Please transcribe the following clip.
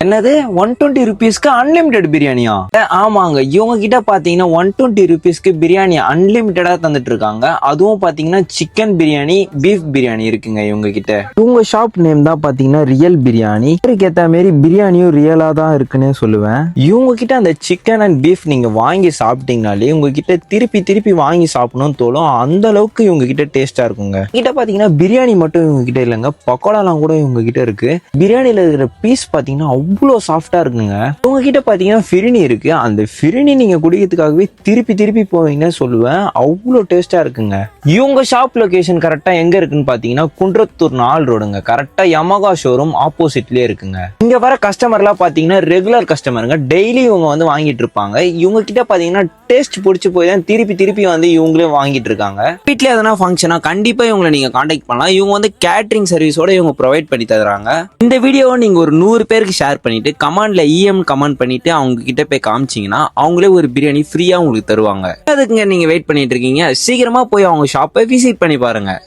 என்னது 120 rupeesக்கு அன்லிமிட்டெட் பிரியாணியா? ஆமாங்க, இவங்க கிட்ட பாத்தீங்கன்னா 120 rupeesக்கு பிரியாணி அன்லிமிட்டடா தந்துட்டு இருக்காங்க. அதுவும் பாத்தீங்கன்னா சிக்கன் பிரியாணி, பீஃப் பிரியாணி இருக்குங்க இவங்க கிட்ட. இவங்க ஷாப் நேம் தான் பாத்தீங்கன்னா ரியல் பிரியாணி. பேருக்கு ஏத்த மாதிரி பிரியாணியும் ரியலா தான் இருக்குன்னு சொல்லுவேன். இவங்க கிட்ட அந்த சிக்கன் அண்ட் பீஃப் நீங்க வாங்கி சாப்பிட்டீங்கனாலே உங்ககிட்ட திருப்பி திருப்பி வாங்கி சாப்பிடணும்னு தோணும். அந்த அளவுக்கு இவங்க கிட்ட டேஸ்டா இருக்குங்க. கிட்ட பாத்தீங்கன்னா பிரியாணி மட்டும் இவங்க கிட்ட இல்லைங்க, பக்கோடாலாம் கூட இவங்க கிட்ட இருக்கு. பிரியாணில இருக்கிற பீஸ் பாத்தீங்கன்னா அவ்வளோ சாஃப்டா இருக்குங்க. உங்ககிட்ட பாத்தீங்கன்னா ஃபிரினி இருக்கு. அந்த ஃபிரினி நீங்க குடிக்கிறதுக்காகவே திருப்பி திருப்பி போவீங்கன்னு சொல்லுவேன். அவ்வளோ டேஸ்டா இருக்குங்க. இவங்க ஷாப் லொகேஷன் கரெக்டா எங்க இருக்குன்னு பாத்தீங்கன்னா குன்றத்தூர் 4 ரோடுங்க. கரெக்டா யமகா ஷோரூம் ஆப்போசிட்லயே இருக்குங்க. இங்க வர கஸ்டமர்லாம் பாத்தீங்கன்னா ரெகுலர் கஸ்டமருங்க. டெய்லி இவங்க வந்து வாங்கிட்டு இருப்பாங்க. இவங்க கிட்ட பாத்தீங்கன்னா டேஸ்ட் பிடிச்சி போய் தான் திருப்பி திருப்பி வந்து இவங்களே வாங்கிட்டு இருக்காங்க. வீட்ல எதனா ஃபங்க்ஷனா கண்டிப்பா இவங்களை நீங்க கான்டாக்ட் பண்ணலாம். இவங்க வந்து கேட்டரிங் சர்வீஸோட இவங்க ப்ரொவைட் பண்ணி தருவாங்க. இந்த வீடியோவை நீங்க ஒரு 100 பேருக்கு ஷேர் பண்ணிட்டு கமெண்ட்ல கமெண்ட் பண்ணிட்டு அவங்க கிட்ட போய் காமிச்சீங்கன்னா அவங்களே ஒரு பிரியாணி ஃப்ரீயா உங்களுக்கு தருவாங்க. அதுக்குங்க நீங்க வெயிட் பண்ணிட்டு இருக்கீங்க? சீக்கிரமா போய் அவங்க ஷாப்பை விசிட் பண்ணி பாருங்க.